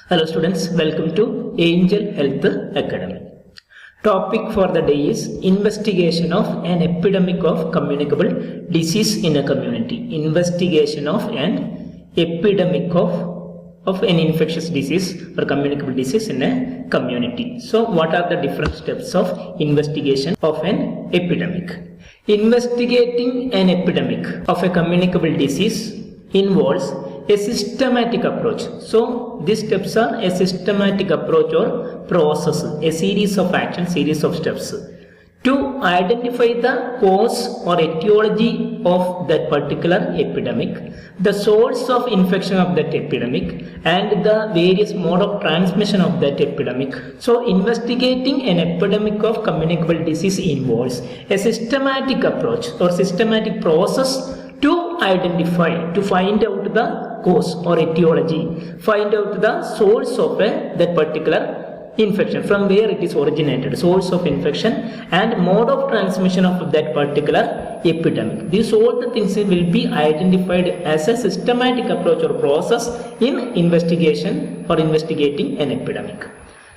Hello students, welcome to Angel Health Academy. Topic for the day is investigation of an epidemic of communicable disease in a community. Investigation of an epidemic of an infectious disease or communicable disease in a community. So what are the different steps of investigation of an epidemic? Investigating an epidemic of a communicable disease involves a systematic approach. So these steps are a systematic approach or process, a series of actions, series of steps to identify the cause or etiology of that particular epidemic, the source of infection of that epidemic, and the various mode of transmission of that epidemic. So investigating an epidemic of communicable disease involves a systematic approach or systematic process to identify, to find out the cause or etiology, find out the source of that particular infection, from where it is originated, source of infection and mode of transmission of that particular epidemic. These all the things will be identified as a systematic approach or process in investigation or investigating an epidemic.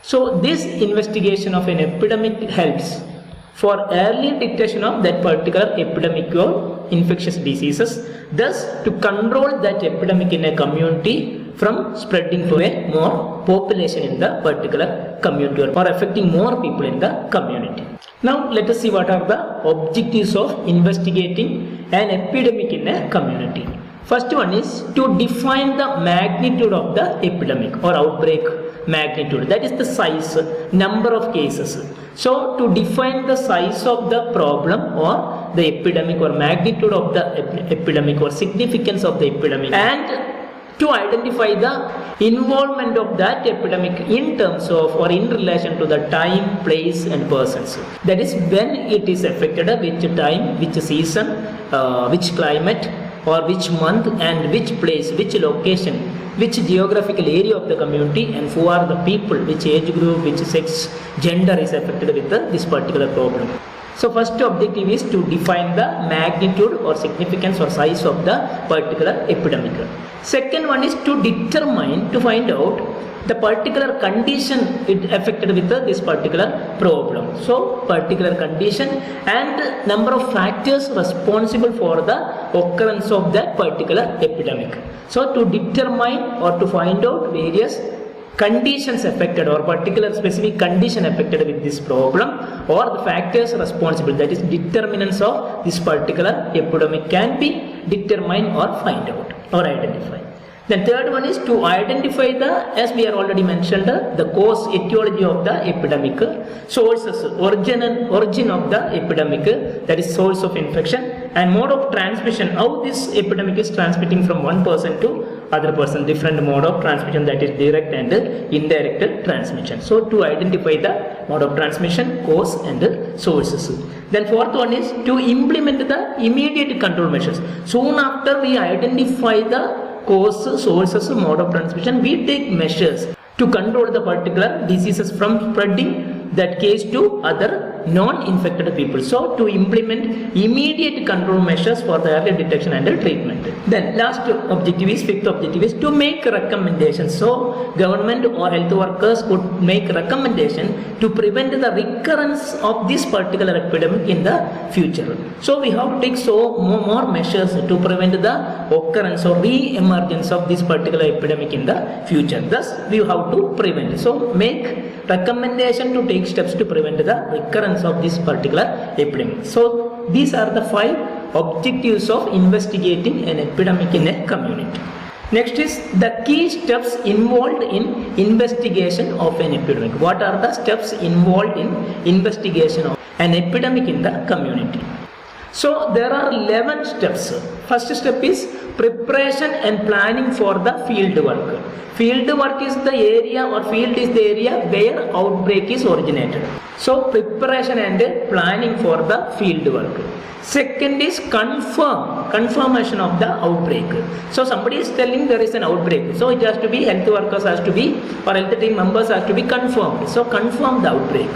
So this investigation of an epidemic helps for early detection of that particular epidemic or infectious diseases, thus to control that epidemic in a community from spreading to a more population in the particular community or affecting more people in the community. Now let us see what are the objectives of investigating an epidemic in a community. First one is to define the magnitude of the epidemic or outbreak magnitude, that is the size, number of cases. So to define the size of the problem or the epidemic or magnitude of the epidemic or significance of the epidemic, and to identify the involvement of that epidemic in terms of or in relation to the time, place and persons. That is when it is affected, which time, which season, which climate or which month and which place, which location, which geographical area of the community, and who are the people, which age group, which sex, gender is affected with this particular problem. So first objective is to define the magnitude or significance or size of the particular epidemic. Second one is to determine, to find out the particular condition it affected with this particular problem. So particular condition and number of factors responsible for the occurrence of that particular epidemic. So to determine or to find out various conditions affected or particular specific condition affected with this problem or the factors responsible, that is determinants of this particular epidemic, can be determined or find out or identify. Then third one is to identify the, as we are already mentioned, the cause, etiology of the epidemic, sources, origin of the epidemic, that is source of infection, and mode of transmission, how this epidemic is transmitting from one person to other person, different mode of transmission, that is direct and indirect transmission. So to identify the mode of transmission, cause and sources. Then fourth one is to implement the immediate control measures. Soon after we identify the cause, sources, mode of transmission, we take measures to control the particular diseases from spreading that case to other non-infected people. So to implement immediate control measures for the early detection and treatment. Then last objective is, fifth objective is to make recommendations. So government or health workers would make recommendation to prevent the recurrence of this particular epidemic in the future. So we have to take more measures to prevent the occurrence or re-emergence of this particular epidemic in the future. Thus we have to prevent. So make recommendation to take steps to prevent the recurrence of this particular epidemic. So these are the 5 objectives of investigating an epidemic in a community. Next is the key steps involved in investigation of an epidemic. What are the steps involved in investigation of an epidemic in the community? So there are 11 steps. First step is preparation and planning for the field work. Field work is the area or field is the area where outbreak is originated. So preparation and planning for the field work. Second is confirmation of the outbreak. So somebody is telling there is an outbreak. So it has to be, health workers has to be, or health team members has to be confirmed. So confirm the outbreak.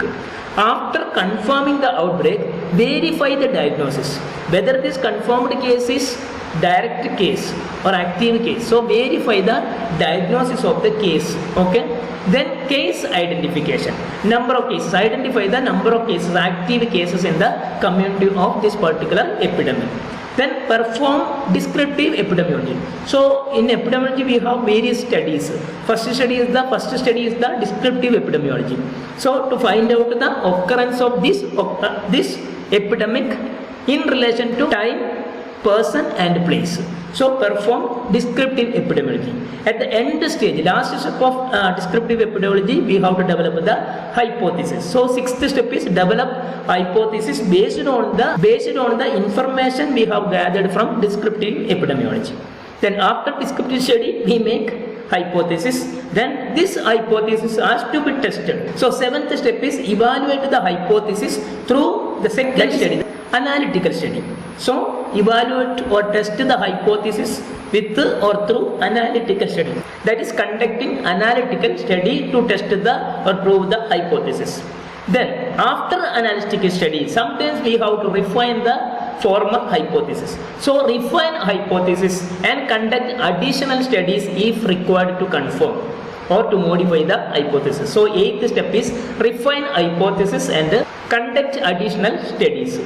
After confirming the outbreak, verify the diagnosis. Whether this confirmed case is direct case or active case. So verify the diagnosis of the case. Okay. Then case identification. Number of cases. Identify the number of cases, active cases in the community of this particular epidemic. Then perform descriptive epidemiology. So in epidemiology we have various studies. First study is the descriptive epidemiology. So to find out the occurrence of this epidemic in relation to time, person and place. So perform descriptive epidemiology. At the end stage, last step of descriptive epidemiology, we have to develop the hypothesis. So sixth step is develop hypothesis based on the information we have gathered from descriptive epidemiology. Then after descriptive study, we make hypothesis. Then this hypothesis has to be tested. So seventh step is evaluate the hypothesis through the second study, analytical study. So evaluate or test the hypothesis with or through analytical study. That is conducting analytical study to test the or prove the hypothesis. Then after analytical study, sometimes we have to refine the former hypothesis. So refine hypothesis and conduct additional studies if required to confirm or to modify the hypothesis. So eighth step is refine hypothesis and conduct additional studies.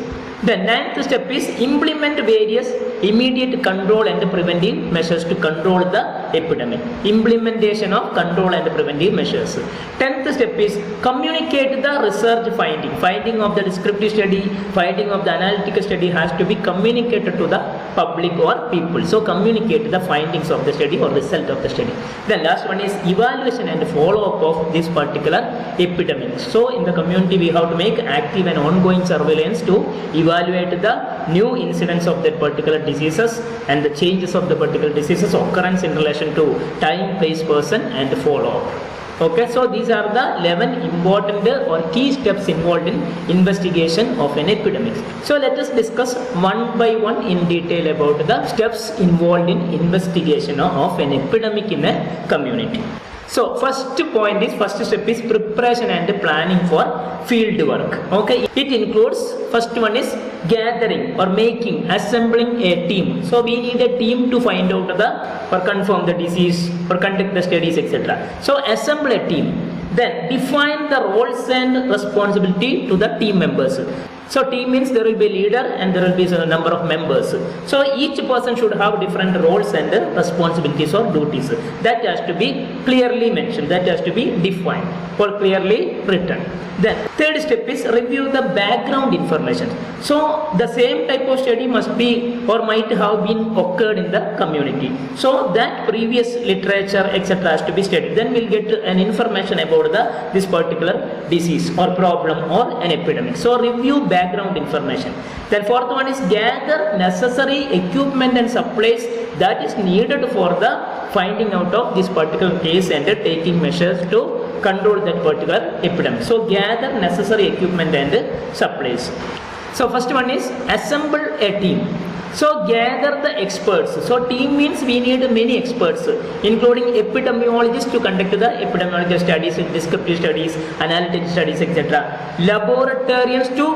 The ninth step is implement various immediate control and preventive measures to control the epidemic. Implementation of control and preventive measures. 10th step is communicate the research finding of the descriptive study, finding of the analytical study has to be communicated to the public or people. So communicate the findings of the study or result of the study. The last one is evaluation and follow-up of this particular epidemic. So in the community we have to make active and ongoing surveillance to evaluate the new incidents of that particular diseases and the changes of the particular diseases occurrence in relation to time, place, person and follow-up. Okay, so these are the 11 important or key steps involved in investigation of an epidemic. So let us discuss one by one in detail about the steps involved in investigation of an epidemic in a community. So first step is preparation and planning for field work. Okay, it includes first one is gathering or assembling a team. So we need a team to find out or confirm the disease or conduct the studies, etc. So assemble a team. Then define the roles and responsibility to the team members. So team means there will be a leader and there will be a number of members. So each person should have different roles and responsibilities or duties. That has to be clearly mentioned. That has to be defined or clearly written. Then third step is review the background information. So the same type of study must be or might have been occurred in the community. So that previous literature etc. has to be studied. Then we'll get an information about this particular disease or problem or an epidemic. So review background information. Then fourth one is gather necessary equipment and supplies that is needed for the finding out of this particular case and taking measures to control that particular epidemic. So gather necessary equipment and supplies. So first one is assemble a team. So gather the experts. So team means we need many experts, including epidemiologists to conduct the epidemiological studies, descriptive studies, analytical studies, etc. Laboratorians to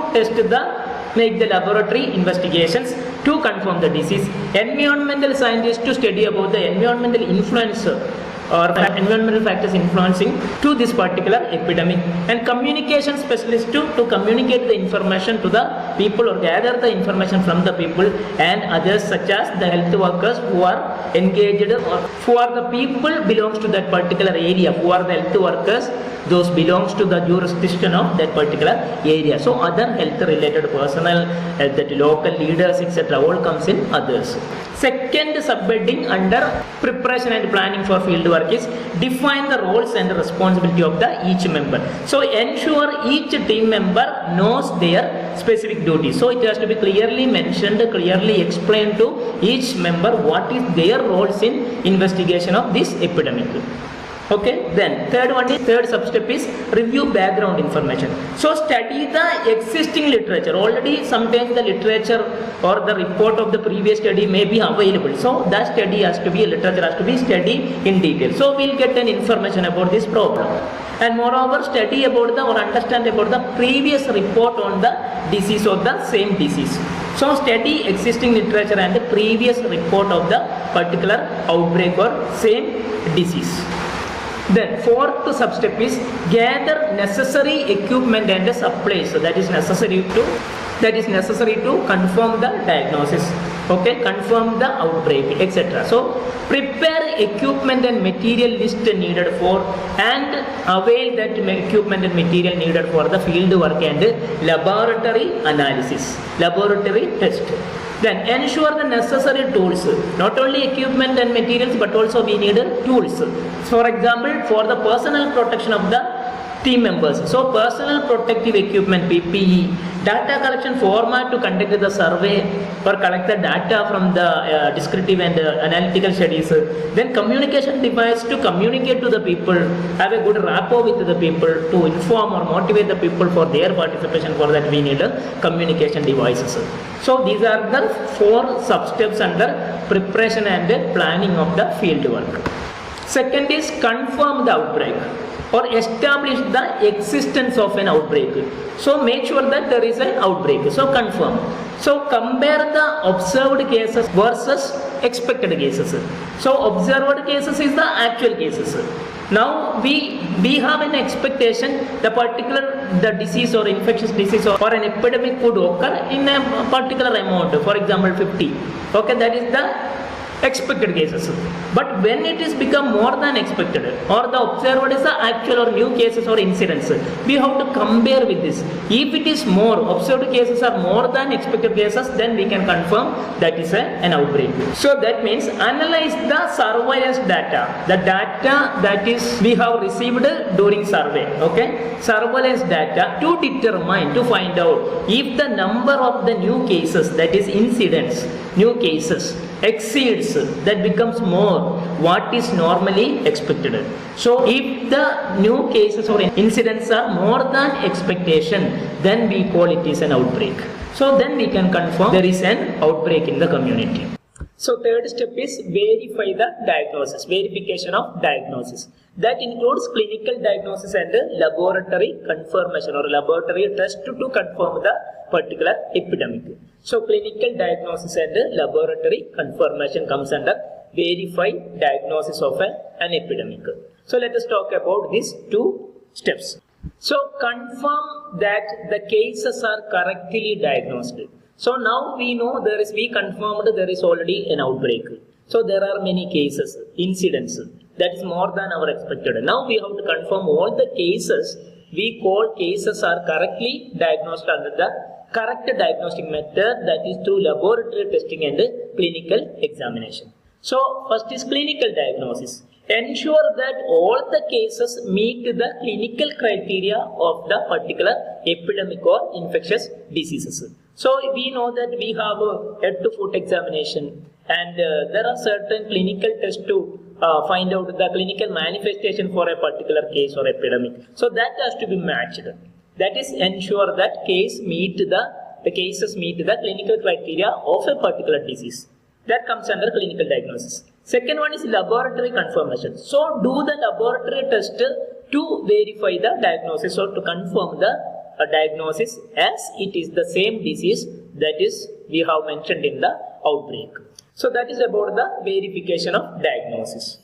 make the laboratory investigations to confirm the disease. Environmental scientists to study about the environmental influence or environmental factors influencing to this particular epidemic, and communication specialists to communicate the information to the people or gather the information from the people and others such as the health workers who are engaged or who are the people belongs to that particular area, who are the health workers, those belongs to the jurisdiction of that particular area. So other health related personnel, that local leaders etc. all comes in others. Second subheading under preparation and planning for field work is define the roles and responsibility of each member. So ensure each team member knows their specific duties. So it has to be clearly mentioned, clearly explained to each member what is their roles in investigation of this epidemic. Okay, then third substep is review background information. So study the existing literature. Already sometimes the literature or the report of the previous study may be available. So that study has to be, literature has to be studied in detail. So we'll get an information about this problem. And moreover study about or understand about the previous report on the disease or the same disease. So study existing literature and the previous report of the particular outbreak or same disease. Then fourth substep is gather necessary equipment and supplies. So that is necessary to confirm the diagnosis, okay, confirm the outbreak, etc. So prepare equipment and material list needed for and avail that equipment and material needed for the field work and laboratory analysis, laboratory test. Then ensure the necessary tools, not only equipment and materials but also we need tools. For example, for the personal protection of the team members. So personal protective equipment, PPE, data collection format to conduct the survey or collect the data from the descriptive and analytical studies. Then communication device to communicate to the people, have a good rapport with the people, to inform or motivate the people for their participation. For that we need communication devices. So these are the 4 sub-steps under preparation and planning of the field work. Second is confirm the outbreak or establish the existence of an outbreak. So make sure that there is an outbreak. So confirm. So compare the observed cases versus expected cases. So observed cases is the actual cases. Now we have an expectation the disease or infectious disease or an epidemic could occur in a particular amount, for example 50. Okay, that is the expected cases. But when it is become more than expected or the observed is the actual or new cases or incidents, we have to compare with this. If it is more, observed cases are more than expected cases, then we can confirm that is an outbreak. So that means analyze the surveillance data, the data that is we have received during survey, okay, surveillance data to determine, to find out if the number of the new cases, that is incidents, new cases exceeds, that becomes more what is normally expected. So if the new cases or incidents are more than expectation, then we call it is an outbreak. So then we can confirm there is an outbreak in the community. So third step is verify the diagnosis, verification of diagnosis. That includes clinical diagnosis and laboratory confirmation or laboratory test to confirm the particular epidemic. So clinical diagnosis and laboratory confirmation comes under verify diagnosis of an epidemic. So let us talk about these 2 steps. So confirm that the cases are correctly diagnosed. So now we know we confirmed there is already an outbreak. So there are many cases, incidents, that is more than our expected. Now we have to confirm all the cases we call cases are correctly diagnosed under the correct diagnostic method, that is through laboratory testing and clinical examination. So first is clinical diagnosis. Ensure that all the cases meet the clinical criteria of the particular epidemic or infectious diseases. So we know that we have a head to foot examination and there are certain clinical tests to find out the clinical manifestation for a particular case or epidemic. So that has to be matched. That is ensure that cases meet the clinical criteria of a particular disease. That comes under clinical diagnosis. Second one is laboratory confirmation. So do the laboratory test to verify the diagnosis or to confirm the diagnosis as it is the same disease that is we have mentioned in the outbreak. So that is about the verification of diagnosis.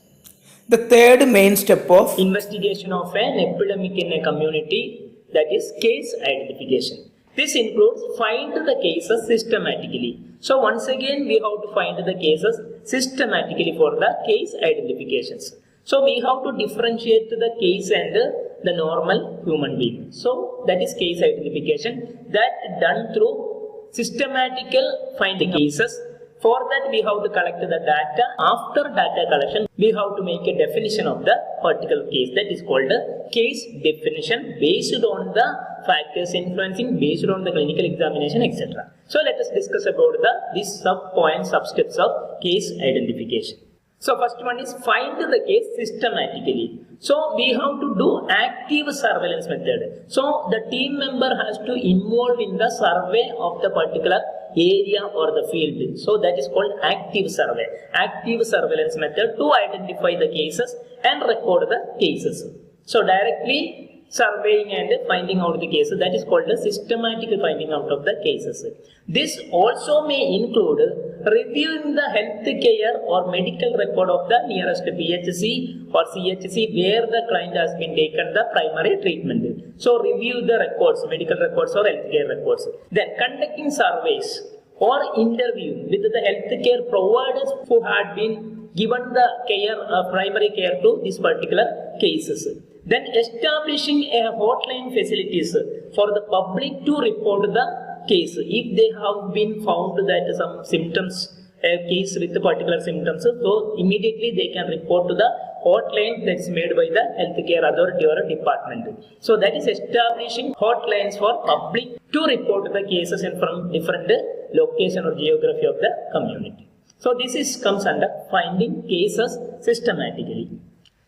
The third main step of investigation of an epidemic in a community, that is case identification. This includes find the cases systematically. So once again we have to find the cases systematically for the case identifications. So we have to differentiate the case and the normal human being. So that is case identification, that done through systematical finding cases. For that we have to collect the data. After data collection we have to make a definition of the particular case, that is called a case definition based on the factors influencing, based on the clinical examination, etc. So let us discuss about these sub-steps of case identification. So first one is find the case systematically. So we have to do active surveillance method. So the team member has to involve in the survey of the particular area or the field. So that is called active survey. Active surveillance method to identify the cases and record the cases. So directly surveying and finding out the cases. That is called the systematic finding out of the cases. This also may include reviewing the health care or medical record of the nearest PHC or CHC where the client has been taken the primary treatment. So review the records, medical records or healthcare records. Then conducting surveys or interview with the healthcare providers who had been given the care, primary care to these particular cases. Then establishing a hotline facilities for the public to report the case. If they have been found that some symptoms, a case with particular symptoms, so immediately they can report to the hotline that's made by the healthcare authority or department. So that is establishing hotlines for public to report the cases in from different location or geography of the community. So this comes under finding cases systematically.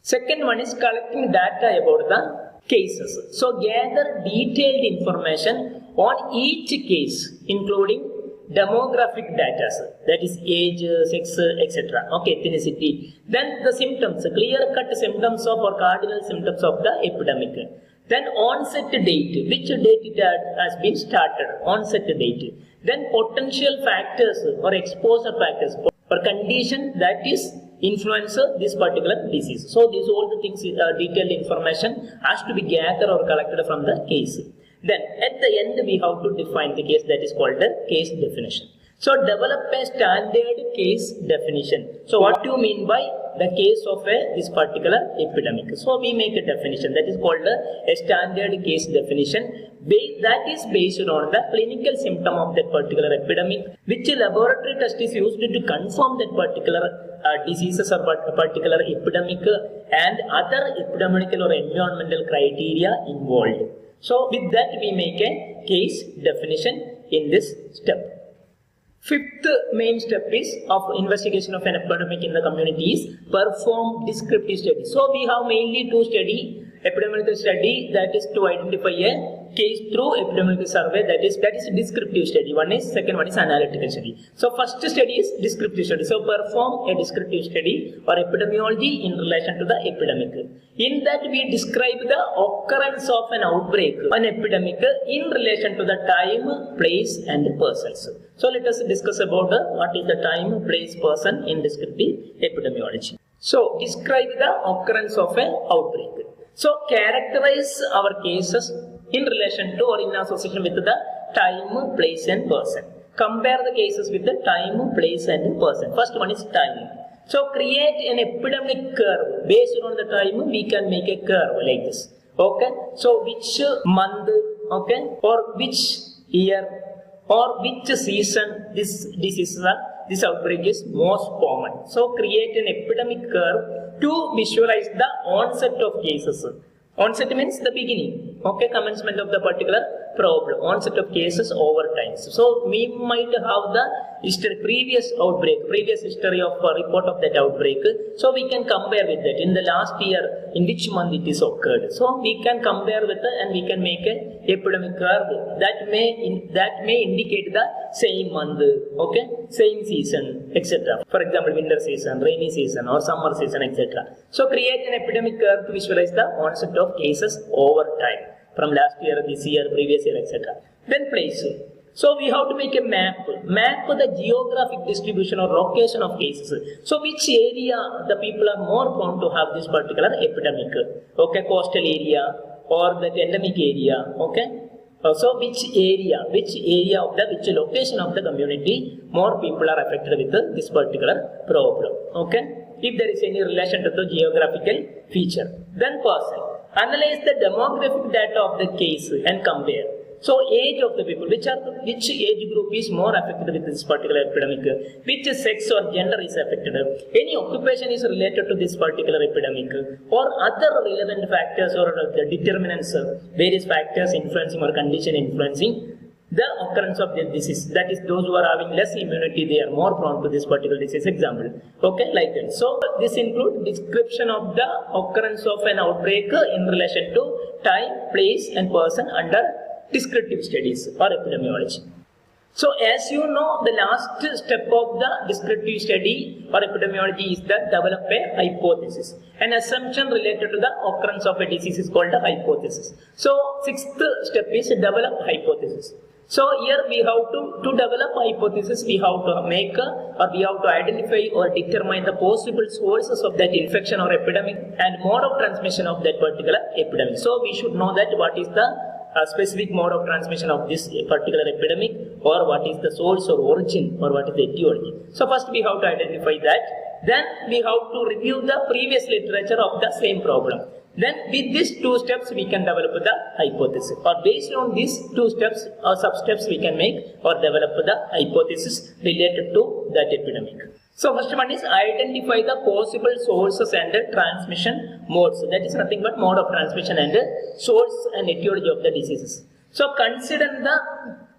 Second one is collecting data about the cases. So gather detailed information on each case, including demographic data, that is age, sex, etc. Okay, ethnicity. Then the symptoms, clear-cut symptoms of or cardinal symptoms of the epidemic. Then onset date, which date it has been started, onset date. Then potential factors or exposure factors or condition that is influence this particular disease. So these all the things, detailed information has to be gathered or collected from the case. Then at the end we have to define the case, that is called the case definition. So develop a standard case definition. So what do you mean by the case of this particular epidemic? So we make a definition that is called a standard case definition that is based on the clinical symptom of that particular epidemic, which laboratory test is used to confirm that particular diseases or particular epidemic and other epidemiological or environmental criteria involved. So with that we make a case definition in this step. Fifth main step is of investigation of an epidemic in the community is perform descriptive study. So we have mainly two study, epidemiological study, that is to identify a case through epidemiological survey, that is descriptive study. Second one is analytical study. So first study is descriptive study. So perform a descriptive study or epidemiology in relation to the epidemic. In that we describe the occurrence of an outbreak, an epidemic in relation to the time, place and persons. So let us discuss about what is the time, place, person in descriptive epidemiology. So describe the occurrence of an outbreak. So characterize our cases in relation to or in association with the time, place and person. Compare the cases with the time, place and person. First one is time. So create an epidemic curve. Based on the time we can make a curve like this. Okay. So which month, okay, or which year or which season this outbreak is most common. So create an epidemic curve to visualize the onset of cases. Onset means the beginning, okay, commencement of the particular problem, onset of cases over time. So we might have the previous outbreak, previous history of report of that outbreak. So we can compare with that in the last year, in which month it is occurred. So we can compare with that and we can make a epidemic curve that may indicate the same month, okay, same season, etc. For example, winter season, rainy season or summer season, etc. So create an epidemic curve to visualize the onset of cases over time from last year, this year, previous year, etc. Then place. So we have to make a map the geographic distribution or location of cases. So which area the people are more prone to have this particular epidemic, okay, coastal area or the endemic area, okay. So which location of the community more people are affected with this particular problem, okay. If there is any relation to the geographical feature. Then person. Analyze the demographic data of the case and compare. So age of the people, which age group is more affected with this particular epidemic, which sex or gender is affected, any occupation is related to this particular epidemic, or other relevant factors or the determinants, various factors influencing or condition influencing the occurrence of the disease. That is, those who are having less immunity, they are more prone to this particular disease. Example, okay, like that. So this includes description of the occurrence of an outbreak in relation to time, place and person under descriptive studies or epidemiology. So as you know, the last step of the descriptive study or epidemiology is that develop a hypothesis. An assumption related to the occurrence of a disease is called a hypothesis. So sixth step is develop hypothesis. So here we have to develop a hypothesis, we have to make or we have to identify or determine the possible sources of that infection or epidemic and mode of transmission of that particular epidemic. So we should know that what is the specific mode of transmission of this particular epidemic, or what is the source or origin, or what is the etiology. So first we have to identify that. Then we have to review the previous literature of the same problem. Then with these two steps we can develop the hypothesis, or based on these two steps or sub-steps we can make or develop the hypothesis related to that epidemic. So first one is identify the possible sources and transmission modes. That is nothing but mode of transmission and source and etiology of the diseases. So consider the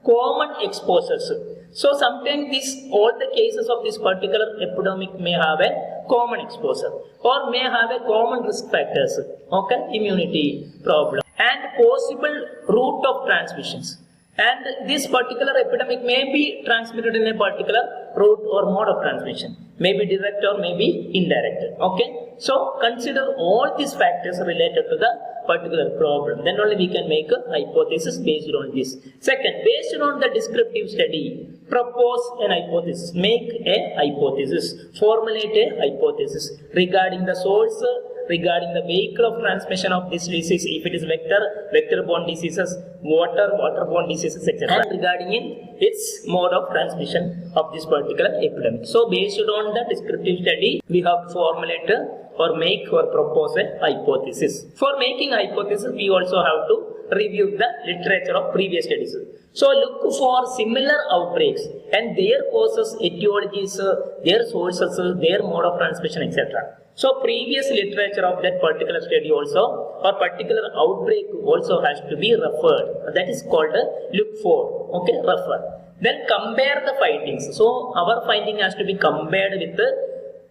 common exposures. So sometimes all the cases of this particular epidemic may have a common exposure or may have a common risk factors, okay, immunity problem and possible route of transmissions. And this particular epidemic may be transmitted in a particular route or mode of transmission, maybe direct or maybe indirect. Okay, so consider all these factors related to the particular problem. Then only we can make a hypothesis based on this. Second, based on the descriptive study, propose an hypothesis, make a hypothesis, formulate a hypothesis regarding the source, regarding the vehicle of transmission of this disease, if it is vector-borne diseases, waterborne diseases, etc. And regarding its mode of transmission of this particular epidemic. So based on the descriptive study, we have to formulate or make or propose a hypothesis. For making hypothesis, we also have to review the literature of previous studies. So look for similar outbreaks and their causes, etiologies, their sources, their mode of transmission, etc. So previous literature of that particular study also or particular outbreak also has to be referred. That is called look for, okay, refer. Then compare the findings. So our finding has to be compared with the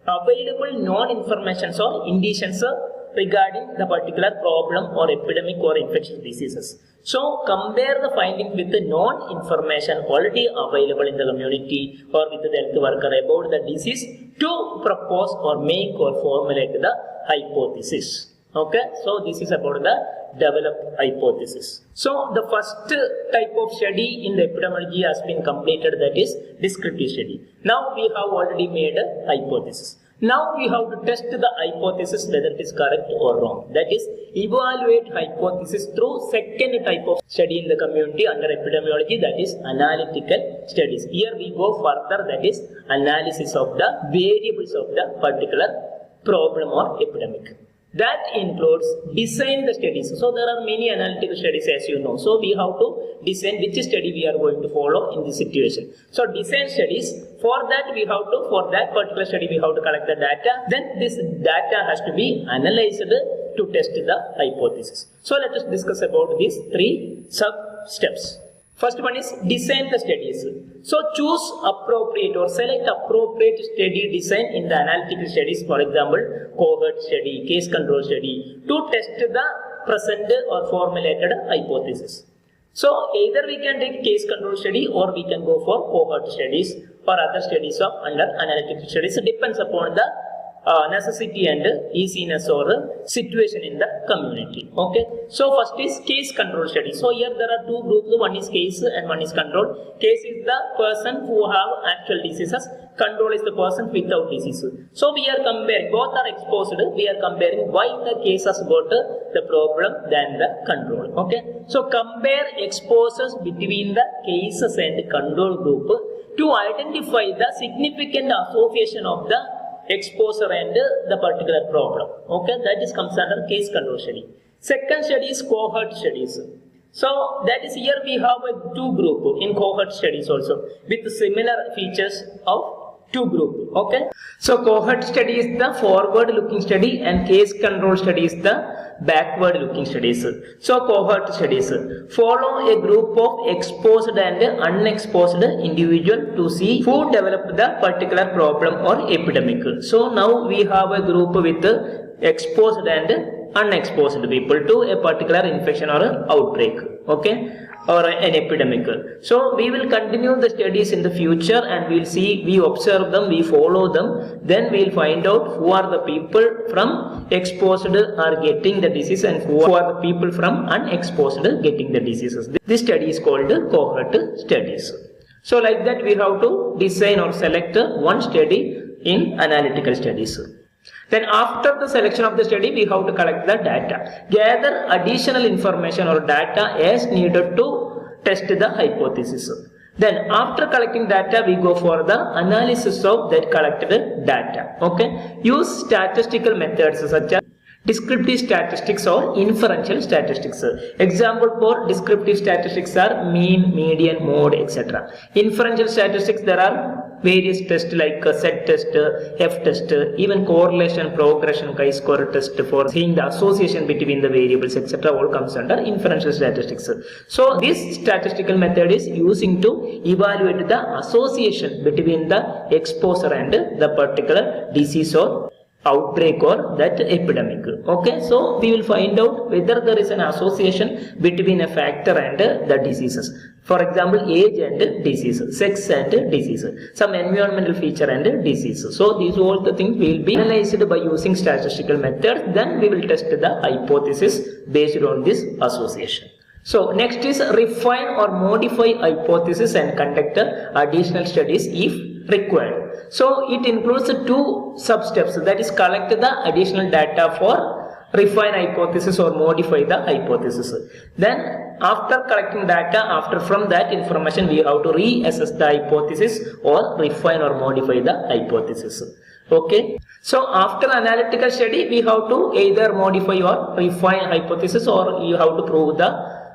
available known informations or indications regarding the particular problem or epidemic or infectious diseases. So compare the findings with the known information already available in the community or with the health worker about the disease to propose or make or formulate the hypothesis. Okay, so this is about the develop hypothesis. So the first type of study in the epidemiology has been completed, that is descriptive study. Now we have already made a hypothesis. Now we have to test the hypothesis whether it is correct or wrong. That is, evaluate hypothesis through second type of study in the community under epidemiology, that is analytical studies. Here we go further, that is analysis of the variables of the particular problem or epidemic. That includes design the studies. So there are many analytical studies, as you know. So we have to design which study we are going to follow in this situation. So design studies, for that particular study we have to collect the data. Then this data has to be analyzed to test the hypothesis. So let us discuss about these three sub steps. First one is design the studies. So choose appropriate or select appropriate study design in the analytical studies, for example, cohort study, case control study, to test the present or formulated hypothesis. So either we can take case control study or we can go for cohort studies or other studies of under analytical studies. It depends upon the necessity and easiness or situation in the community. Okay, so first is case control study. So here there are two groups, one is case and one is control. Case is the person who have actual diseases, control is the person without disease. So we are comparing, both are exposed, we are comparing why the case has got the problem than the control. Okay, so compare exposures between the cases and control group to identify the significant association of the exposure and the particular problem. Okay, that is comes under case control study. Second study is cohort studies. So that is, here we have a two group in cohort studies also with similar features of two group. Okay, so cohort study is the forward looking study and case control study is the backward looking studies. So cohort studies follow a group of exposed and unexposed individual to see who developed the particular problem or epidemic. So now we have a group with exposed and unexposed people to a particular infection or outbreak, okay, or an epidemic. So we will continue the studies in the future, and we will see, we observe them, we follow them, then we will find out who are the people from exposed are getting the disease and who are the people from unexposed getting the diseases. This study is called cohort studies. So like that we have to design or select one study in analytical studies. Then after the selection of the study, we have to collect the data, gather additional information or data as needed to test the hypothesis. Then after collecting data, we go for the analysis of that collected data. Okay, use statistical methods such as descriptive statistics or inferential statistics. Example for descriptive statistics are mean, median, mode, etc. Inferential statistics, there are various tests like set test, F test, even correlation, progression, chi-square test for seeing the association between the variables, etc. all comes under inferential statistics. So this statistical method is using to evaluate the association between the exposure and the particular disease or outbreak or that epidemic. Okay, so we will find out whether there is an association between a factor and the diseases. For example, age and disease, sex and disease, some environmental feature and disease. So these all the things will be analyzed by using statistical methods. Then we will test the hypothesis based on this association. So next is refine or modify hypothesis and conduct additional studies if required. So it includes two sub-steps, that is collect the additional data for refine hypothesis or modify the hypothesis. Then after collecting data, after from that information we have to reassess the hypothesis or refine or modify the hypothesis. Okay, so after analytical study we have to either modify or refine hypothesis, or you have to prove the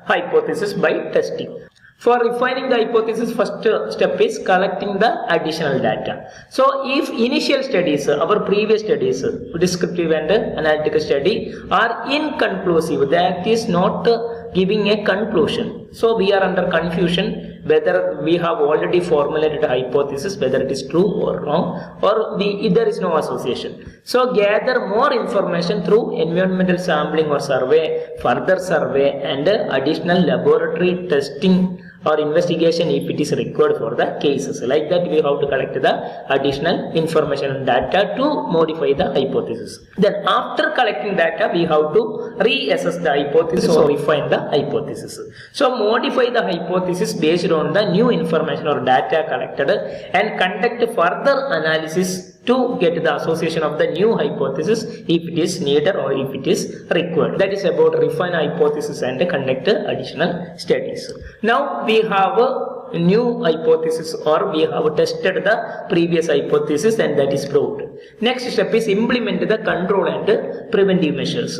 hypothesis by testing. For refining the hypothesis, first step is collecting the additional data. So if initial studies, our previous studies, descriptive and analytical study are inconclusive, that is not giving a conclusion. So we are under confusion whether we have already formulated a hypothesis, whether it is true or wrong, or there is no association. So gather more information through environmental sampling or survey, further survey and additional laboratory testing or investigation if it is required for the cases. Like that we have to collect the additional information and data to modify the hypothesis. Then after collecting data we have to reassess the hypothesis or refine the hypothesis. So modify the hypothesis based on the new information or data collected and conduct further analysis to get the association of the new hypothesis if it is needed or if it is required. That is about refine hypothesis and conduct additional studies. Now we have a new hypothesis, or we have tested the previous hypothesis and that is proved. Next step is implement the control and preventive measures.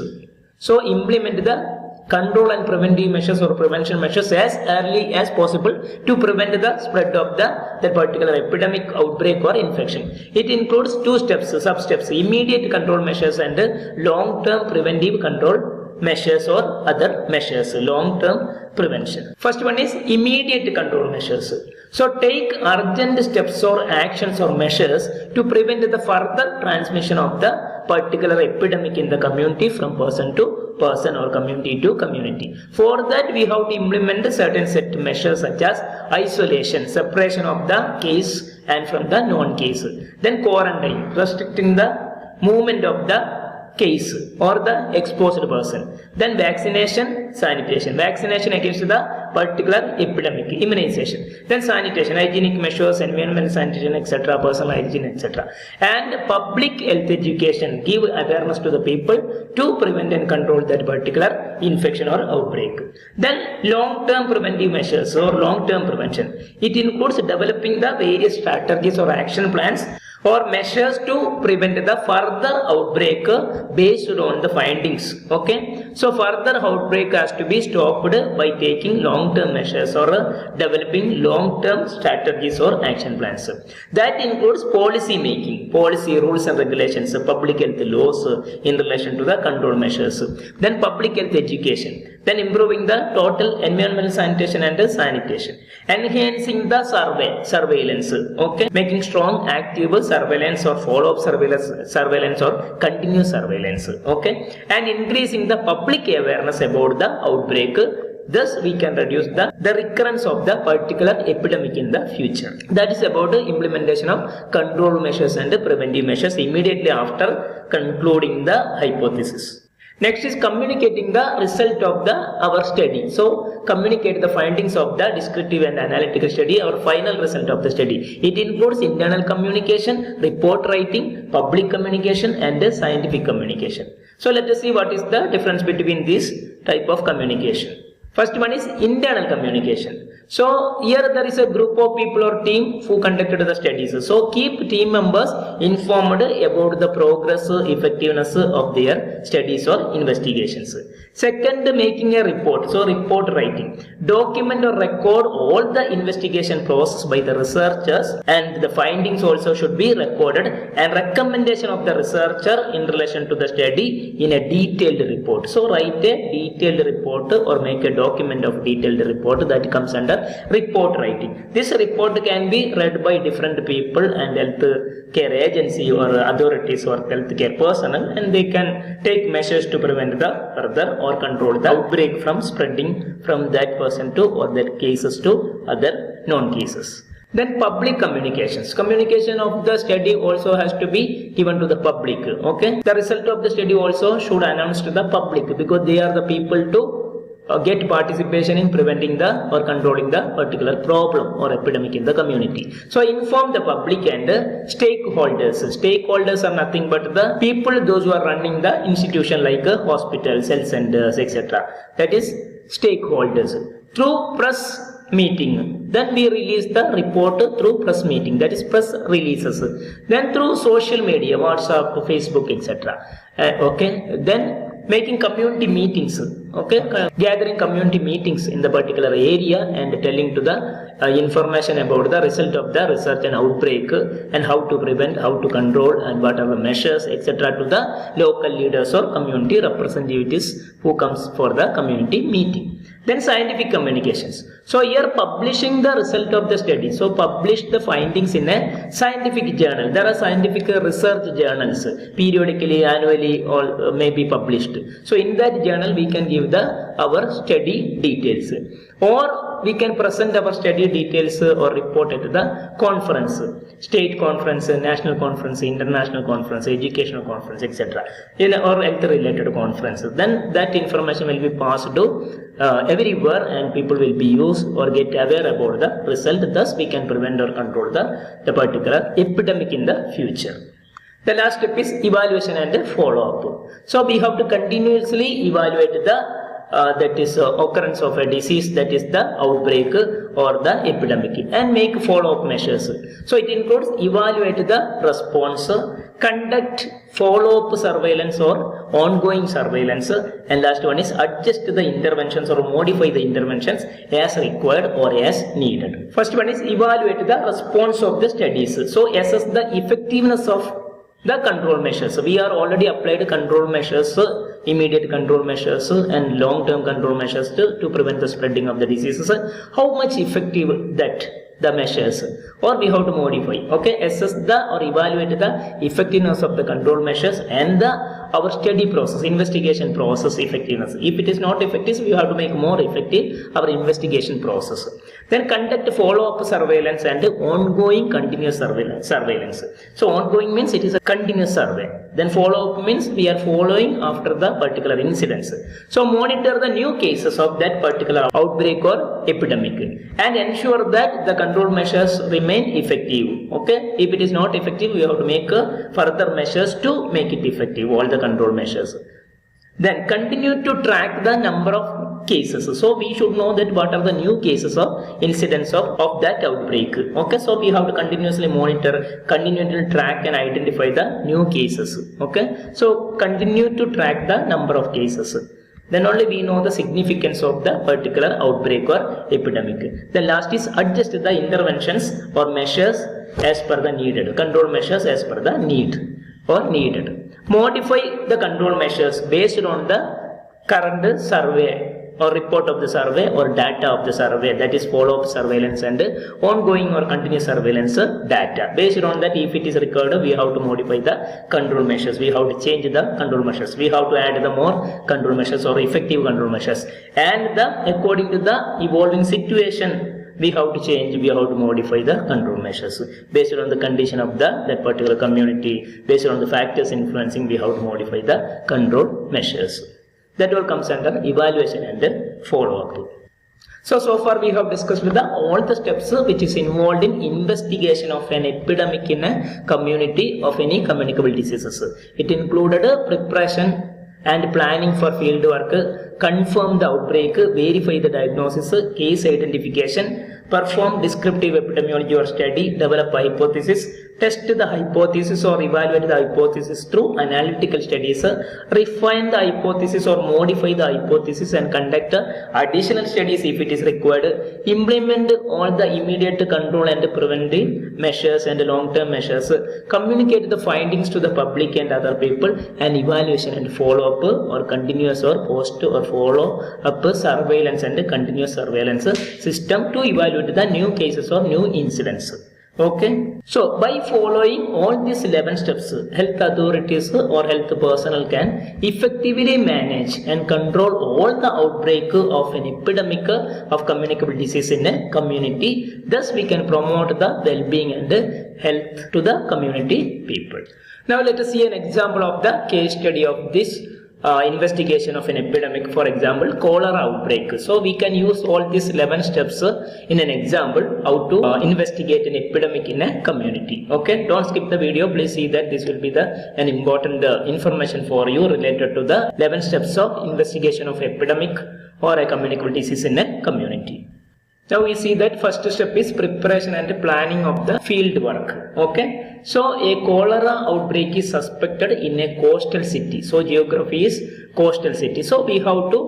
So implement the control and preventive measures or prevention measures as early as possible to prevent the spread of that particular epidemic, outbreak or infection. It includes two steps, sub-steps, immediate control measures and long-term preventive control measures or other measures, long-term prevention. First one is immediate control measures. So take urgent steps or actions or measures to prevent the further transmission of the particular epidemic in the community from person to person or community to community. For that we have to implement certain set measures such as isolation, separation of the case and from the non-case. Then quarantine, restricting the movement of the case or the exposed person. Then vaccination, sanitation, vaccination against the particular epidemic, immunization. Then sanitation, hygienic measures, environmental sanitation, etc., personal hygiene, etc. And public health education, give awareness to the people to prevent and control that particular infection or outbreak. Then long-term preventive measures or long-term prevention. It includes developing the various strategies or action plans or measures to prevent the further outbreak based on the findings. Okay, so further outbreak has to be stopped by taking long-term measures or developing long-term strategies or action plans. That includes policy making, policy rules and regulations, public health laws in relation to the control measures. Then public health education, Then improving the total environmental sanitation and sanitation. Enhancing the surveillance. Okay. Making strong active surveillance or follow-up surveillance or continuous surveillance. Okay. And increasing the public awareness about the outbreak. Thus, we can reduce the recurrence of the particular epidemic in the future. That is about the implementation of control measures and preventive measures immediately after concluding the hypothesis. Next is communicating the result of our study. So, communicate the findings of the descriptive and analytical study or final result of the study. It includes internal communication, report writing, public communication and scientific communication. So, let us see what is the difference between this type of communication. First one is internal communication. So here there is a group of people or team who conducted the studies. So keep team members informed about the progress, effectiveness of their studies or investigations. Second, making a report. So report writing. Document or record all the investigation process by the researchers and the findings also should be recorded and recommendation of the researcher in relation to the study in a detailed report. So write a detailed report or make a document of detailed report that comes under report writing. This report can be read by different people and health care agency or authorities or healthcare personnel, and they can take measures to prevent the further or control the outbreak from spreading from that person to other cases to other known cases. Then public communications. Communication of the study also has to be given to the public. Okay. The result of the study also should announce to the public because they are the people to get participation in preventing the or controlling the particular problem or epidemic in the community. So inform the public and stakeholders. Stakeholders are nothing but the people, those who are running the institution like hospitals, health centers, etc. That is stakeholders. Through press meeting, then we release the report through press meeting, that is press releases. Then through social media, WhatsApp, Facebook, etc. Okay. Then making community meetings, okay, gathering community meetings in the particular area and telling to the information about the result of the research and outbreak and how to prevent, how to control and what are the measures, etc. to the local leaders or community representatives who comes for the community meeting. Then scientific communications. So here publishing the result of the study. So publish the findings in a scientific journal. There are scientific research journals periodically, annually or may be published. So in that journal we can give our study details, or we can present our study details or report at the conference, state conference, national conference, international conference, educational conference, etc. or health related conferences. Then that information will be passed to everywhere and people will be used or get aware about the result. Thus we can prevent or control the particular epidemic in the future. The last step is evaluation and follow-up. So we have to continuously evaluate the occurrence of a disease, that is the outbreak or the epidemic, and make follow-up measures. So it includes evaluate the response, conduct follow-up surveillance or ongoing surveillance, and last one is adjust the interventions or modify the interventions as required or as needed. First one is evaluate the response of the studies. So assess the effectiveness of the control measures. We are already applied control measures, immediate control measures and long-term control measures to prevent the spreading of the diseases. How much effective that the measures, or we have to modify. Okay, assess the or evaluate the effectiveness of the control measures and our study process, investigation process effectiveness. If it is not effective, we have to make more effective our investigation process. Then conduct follow-up surveillance and ongoing continuous surveillance. So ongoing means it is a continuous survey. Then follow-up means we are following after the particular incidents. So monitor the new cases of that particular outbreak or epidemic and ensure that the control measures remain effective. Okay, if it is not effective, we have to make further measures to make it effective, all the control measures. Then continue to track the number of cases. So we should know that what are the new cases of incidents of that outbreak. Okay, so we have to continuously monitor, continuously track and identify the new cases. Okay, so continue to track the number of cases. Then only we know the significance of the particular outbreak or epidemic. The last is adjust the interventions or measures as per the needed, control measures as per the need or needed. Modify the control measures based on the current survey or report of the survey or data of the survey, that is follow-up surveillance and ongoing or continuous surveillance data. Based on that, if it is required, we have to modify the control measures, we have to change the control measures, we have to add the more control measures or effective control measures, and according to the evolving situation, we have to change, we have to modify the control measures based on the condition of that particular community, based on the factors influencing, we have to modify the control measures. That all comes under evaluation and follow-up. So far we have discussed all the steps which is involved in investigation of an epidemic in a community of any communicable diseases. It included preparation and planning for field work, confirm the outbreak, verify the diagnosis, case identification, perform descriptive epidemiology or study, develop hypothesis, test the hypothesis or evaluate the hypothesis through analytical studies, refine the hypothesis or modify the hypothesis and conduct additional studies if it is required, implement all the immediate control and preventive measures and long-term measures, communicate the findings to the public and other people, and evaluation and follow-up or continuous or post or follow-up surveillance and continuous surveillance system to evaluate the new cases or new incidents. Okay, so by following all these 11 steps, health authorities or health personnel can effectively manage and control all the outbreak of an epidemic of communicable disease in a community. Thus, we can promote the well-being and health to the community people. Now, let us see an example of the case study of this investigation of an epidemic. For example, cholera outbreak. So we can use all these 11 steps in an example how to investigate an epidemic in a community. Okay, don't skip the video. Please see that this will be an important information for you related to the 11 steps of investigation of epidemic or a communicable disease in a community. Now we see that first step is preparation and planning of the field work. Okay, so a cholera outbreak is suspected in a coastal city. So geography is coastal city. So we have to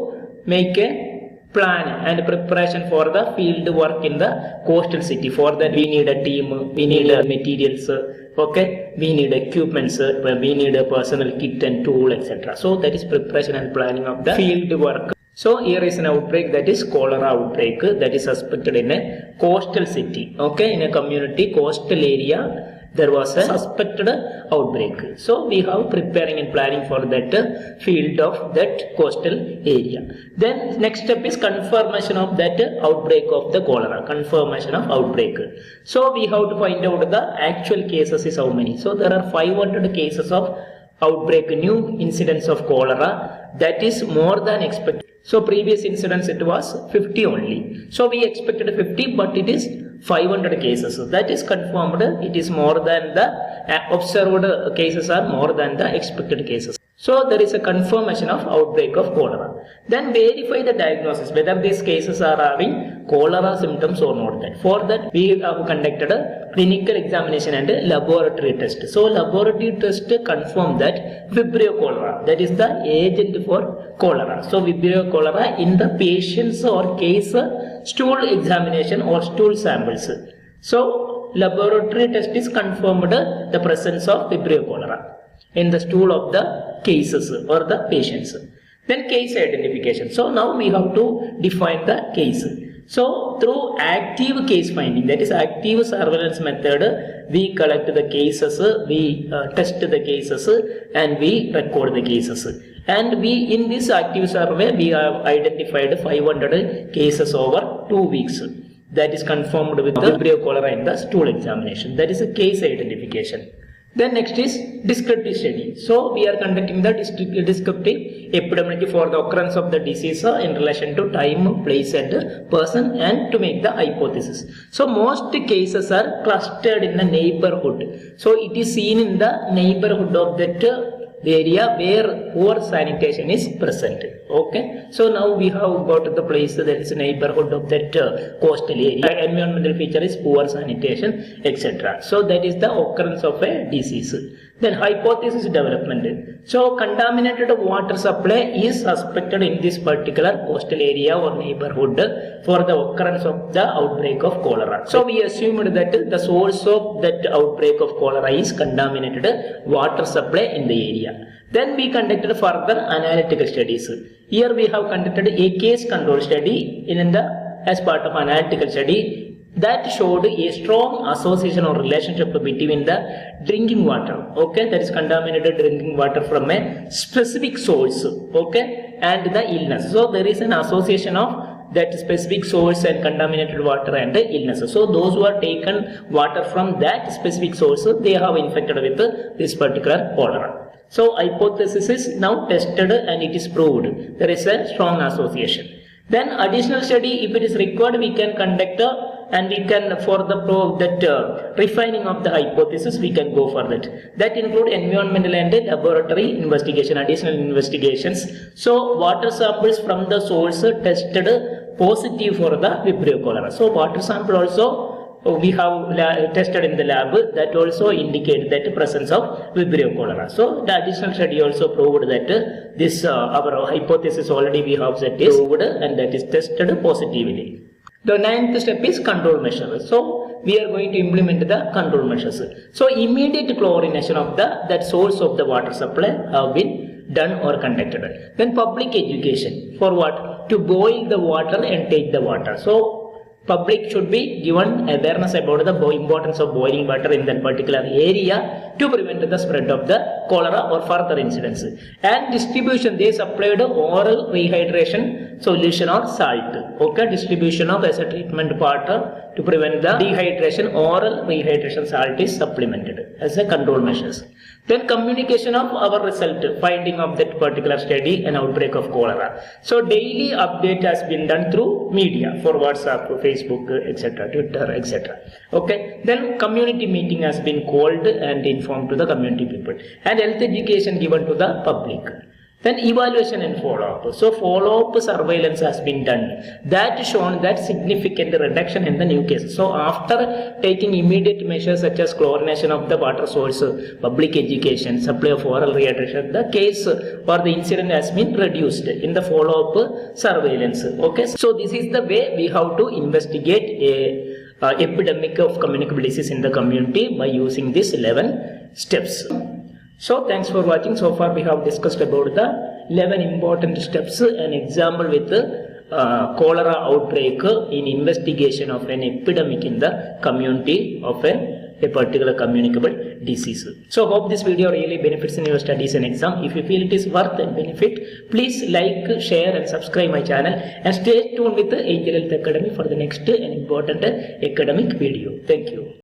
make a plan and preparation for the field work in the coastal city. For that we need a team, we need materials, okay, we need equipments, we need a personal kit and tool, etc. So that is preparation and planning of the field work. So here is an outbreak, that is cholera outbreak, that is suspected in a coastal city. Okay, in a community coastal area there was a suspected outbreak. So we have preparing and planning for that field of that coastal area. Then next step is confirmation of that outbreak of the cholera, confirmation of outbreak. So we have to find out the actual cases is how many. So there are 500 cases of outbreak, new incidents of cholera, that is more than expected. So previous incidents it was 50 only. So we expected 50, but it is 500 cases. That is confirmed. It is more than the observed cases are more than the expected cases. So there is a confirmation of outbreak of cholera. Then verify the diagnosis, whether these cases are having cholera symptoms or not. That for that we have conducted a clinical examination and a laboratory test. So laboratory test confirm that Vibrio cholera, that is the agent for cholera. So Vibrio cholera in the patient's or case stool examination or stool samples. So laboratory test is confirmed the presence of Vibrio cholera in the stool of the cases or the patients. Then case identification. So now we have to define the case. So through active case finding, that is active surveillance method, we collect the cases, we test the cases and we record the cases. And we in this active survey we have identified 500 cases over 2 weeks. That is confirmed with the Vibrio cholera in the stool examination. That is a case identification. Then next is descriptive study. So we are conducting the descriptive epidemiology for the occurrence of the disease in relation to time, place and person, and to make the hypothesis. So most cases are clustered in the neighborhood. So it is seen in the neighborhood of that area where poor sanitation is present. Okay, so now we have got the place that is neighborhood of that coastal area. Environmental feature is poor sanitation, etc. So that is the occurrence of a disease. Then hypothesis development. So contaminated water supply is suspected in this particular coastal area or neighborhood for the occurrence of the outbreak of cholera. So we assumed that the source of that outbreak of cholera is contaminated water supply in the area. Then we conducted further analytical studies. Here we have conducted a case control study as part of analytical study that showed a strong association or relationship between the drinking water, okay, that is contaminated drinking water from a specific source, okay, and the illness. So there is an association of that specific source and contaminated water and the illness. So those who are taken water from that specific source, they have infected with this particular cholera. So hypothesis is now tested and it is proved. There is a strong association. Then additional study, if it is required, we can conduct and we can for the refining of the hypothesis, we can go for that. That include environmental and laboratory investigation, additional investigations. So water samples from the source tested positive for the Vibrio cholera. So water sample also we have tested in the lab that also indicate that presence of Vibrio cholera. So the additional study also proved that this our hypothesis already we have that is proved and that is tested positively. The ninth step is control measures. So we are going to implement the control measures. So immediate chlorination of that source of the water supply have been done or conducted. Then public education for what? To boil the water and take the water. So public should be given awareness about the importance of boiling water in that particular area to prevent the spread of the cholera or further incidents. And distribution, they supplied oral rehydration solution or salt. Okay, distribution of as a treatment part to prevent the dehydration, oral rehydration salt is supplemented as a control measures. Then communication of our result, finding of that particular study and outbreak of cholera. So daily update has been done through media for WhatsApp, Facebook, etc., Twitter, etc. Okay. Then community meeting has been called and informed to the community people, and health education given to the public. Then evaluation and follow-up. So follow-up surveillance has been done. That shown that significant reduction in the new cases. So after taking immediate measures such as chlorination of the water source, public education, supply of oral rehydration, the case or the incident has been reduced in the follow-up surveillance. Okay. So this is the way we have to investigate a epidemic of communicable disease in the community by using these 11 steps. So thanks for watching. So far we have discussed about the 11 important steps, an example with cholera outbreak in investigation of an epidemic in the community of a particular communicable disease. So hope this video really benefits in your studies and exam. If you feel it is worth and benefit, please like, share and subscribe my channel and stay tuned with the Angel Health Academy for the next important academic video. Thank you.